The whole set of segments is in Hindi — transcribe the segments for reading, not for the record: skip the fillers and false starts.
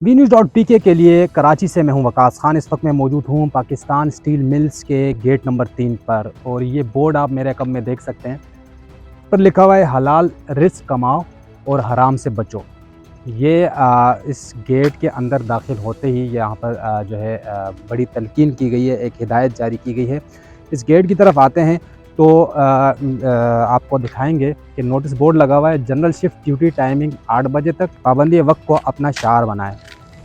वी न्यूज़.pk के लिए कराची से मैं हूं वकास खान। इस वक्त मैं मौजूद हूं पाकिस्तान स्टील मिल्स के गेट नंबर 3 पर और ये बोर्ड आप मेरे कम में देख सकते हैं। इस पर लिखा हुआ है हलाल रिस्क कमाओ और हराम से बचो। ये इस गेट के अंदर दाखिल होते ही यहाँ पर बड़ी तलकीन की गई है, एक हिदायत जारी की गई है। इस गेट की तरफ आते हैं तो आपको दिखाएंगे कि नोटिस बोर्ड लगा हुआ है, जनरल शिफ्ट ड्यूटी टाइमिंग 8 बजे तक, पाबंदी वक्त को अपना शार बनाएं,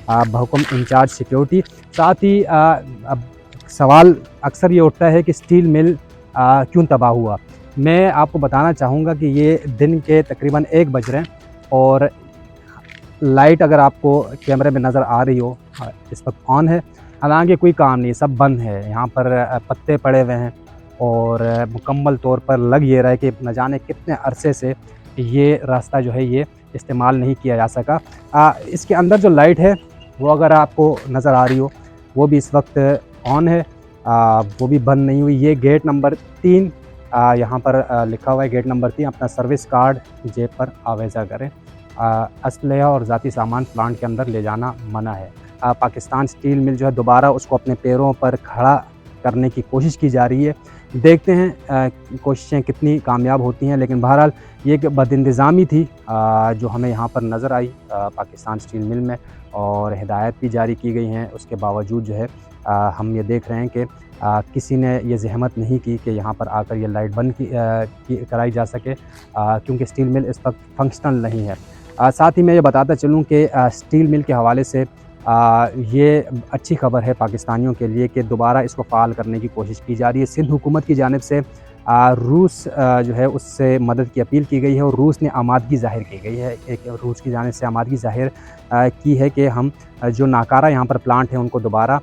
बहुक्म इंचार्ज सिक्योरिटी। साथ ही अब सवाल अक्सर ये उठता है कि स्टील मिल क्यों तबाह हुआ। मैं आपको बताना चाहूँगा कि ये दिन के तकरीबन 1 बज रहे हैं और लाइट अगर आपको कैमरे में नज़र आ रही हो इस वक्त ऑन है, हालांकि कोई काम नहीं, सब बंद है। यहाँ पर पत्ते पड़े हुए हैं और मुकम्मल तौर पर लग ये रहा है कि न जाने कितने अरसे से ये रास्ता जो है ये इस्तेमाल नहीं किया जा सका। इसके अंदर जो लाइट है वो अगर आपको नज़र आ रही हो वो भी इस वक्त ऑन है, वो भी बंद नहीं हुई। ये गेट नंबर 3 यहाँ पर लिखा हुआ है, गेट नंबर 3, अपना सर्विस कार्ड जेब पर आवेज़ा करें। असलहा और ज़ाती सामान प्लांट के अंदर ले जाना मना है। पाकिस्तान स्टील मिल जो है दोबारा उसको अपने पैरों पर खड़ा करने की कोशिश की जा रही है। देखते हैं कोशिशें कितनी कामयाब होती हैं, लेकिन बहरहाल ये एक बदइंतज़ामी थी जो हमें यहाँ पर नज़र आई पाकिस्तान स्टील मिल में, और हिदायत भी जारी की गई हैं। उसके बावजूद जो है हम ये देख रहे हैं कि किसी ने ये ज़हमत नहीं की कि यहाँ पर आकर ये लाइट बंद कराई जा सके, क्योंकि स्टील मिल इस वक्त फंक्शनल नहीं है। साथ ही मैं ये बताता चलूँ कि स्टील मिल के हवाले से ये अच्छी खबर है पाकिस्तानियों के लिए कि दोबारा इसको फ़ाल करने की कोशिश की जा रही है। सिंध हुकूमत की जानिब से रूस जो है उससे मदद की अपील की गई है और रूस ने आमादगी ज़ाहिर की गई है। एक रूस की जानिब से आमादगी ज़ाहिर की है कि हम जो नाकारा यहाँ पर प्लांट हैं उनको दोबारा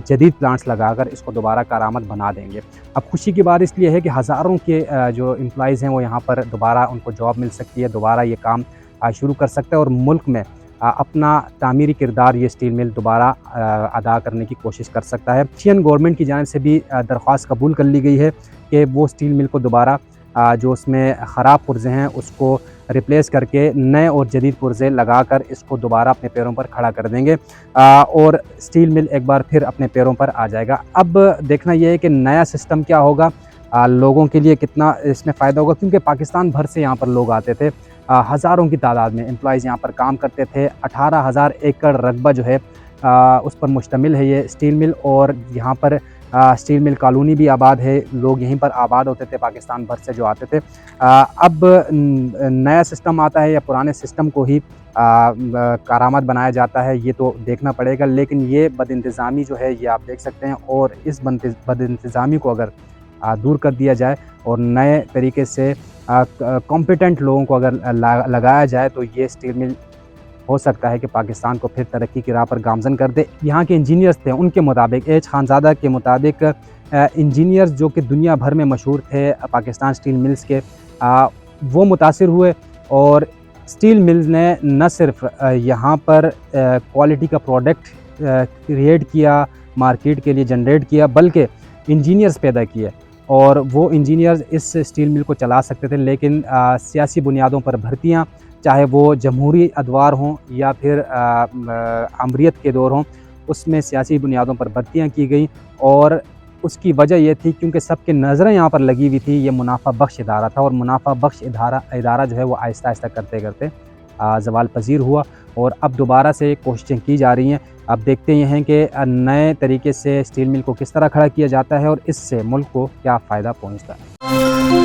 जदीद प्लांट्स लगाकर इसको दोबारा कारामद बना देंगे। अब खुशी की बात इसलिए है कि हज़ारों के जो एम्प्लॉइज़ हैं वो यहाँ पर दोबारा उनको जॉब मिल सकती है, दोबारा ये काम शुरू कर सकता है और मुल्क में अपना तामीरी किरदार ये स्टील मिल दोबारा अदा करने की कोशिश कर सकता है। रशियन गवर्नमेंट की जानिब से भी दरख्वास्त कबूल कर ली गई है कि वो स्टील मिल को दोबारा जो उसमें ख़राब पुर्ज़े हैं उसको रिप्लेस करके नए और जदीद पुर्ज़े लगाकर इसको दोबारा अपने पैरों पर खड़ा कर देंगे और स्टील मिल एक बार फिर अपने पैरों पर आ जाएगा। अब देखना यह है कि नया सिस्टम क्या होगा, लोगों के लिए कितना इसमें फ़ायदा होगा, क्योंकि पाकिस्तान भर से यहाँ पर लोग आते थे, हज़ारों की तादाद में एम्प्लॉइज़ यहाँ पर काम करते थे। 18,000 एकड़ रकबा जो है उस पर मुश्तमिल है ये स्टील मिल, और यहाँ पर स्टील मिल कॉलोनी भी आबाद है, लोग यहीं पर आबाद होते थे पाकिस्तान भर से जो आते थे। अब नया सिस्टम आता है या पुराने सिस्टम को ही कारामद बनाया जाता है, ये तो देखना पड़ेगा। लेकिन ये बदइंतज़ामी जो है ये आप देख सकते हैं, और इस बदइंतज़ामी को अगर दूर कर दिया जाए और नए तरीके से कॉम्पिटेंट लोगों को अगर लगाया जाए तो ये स्टील मिल हो सकता है कि पाकिस्तान को फिर तरक्की की राह पर गामज़न कर दे। यहाँ के इंजीनियर्स थे, उनके मुताबिक, एच खानज़ादा के मुताबिक, इंजीनियर्स जो कि दुनिया भर में मशहूर थे पाकिस्तान स्टील मिल्स के, वो मुतासिर हुए और स्टील मिल्स ने न सिर्फ यहाँ पर क्वालिटी का प्रोडक्ट क्रिएट किया, मार्केट के लिए जनरेट किया, बल्कि इंजीनियर्स पैदा किए, और वो इंजीनियर्स इस स्टील मिल को चला सकते थे। लेकिन सियासी बुनियादों पर भर्तियाँ, चाहे वो जमहूरी अदवार हों या फिर अमरीत के दौर हों, उसमें सियासी बुनियादों पर भर्तियाँ की गई, और उसकी वजह ये थी क्योंकि सबकी नज़रें यहाँ पर लगी हुई थी। ये मुनाफा बख्श इदारा था, और मुनाफा बख्श इदारा जो है वो आहिस्ता आहिस्ता करते करते ज़वाल पज़ीर हुआ, और अब दोबारा से कोशिशें की जा रही हैं। अब देखते हैं कि नए तरीके से स्टील मिल को किस तरह खड़ा किया जाता है और इससे मुल्क को क्या फ़ायदा पहुँचता है।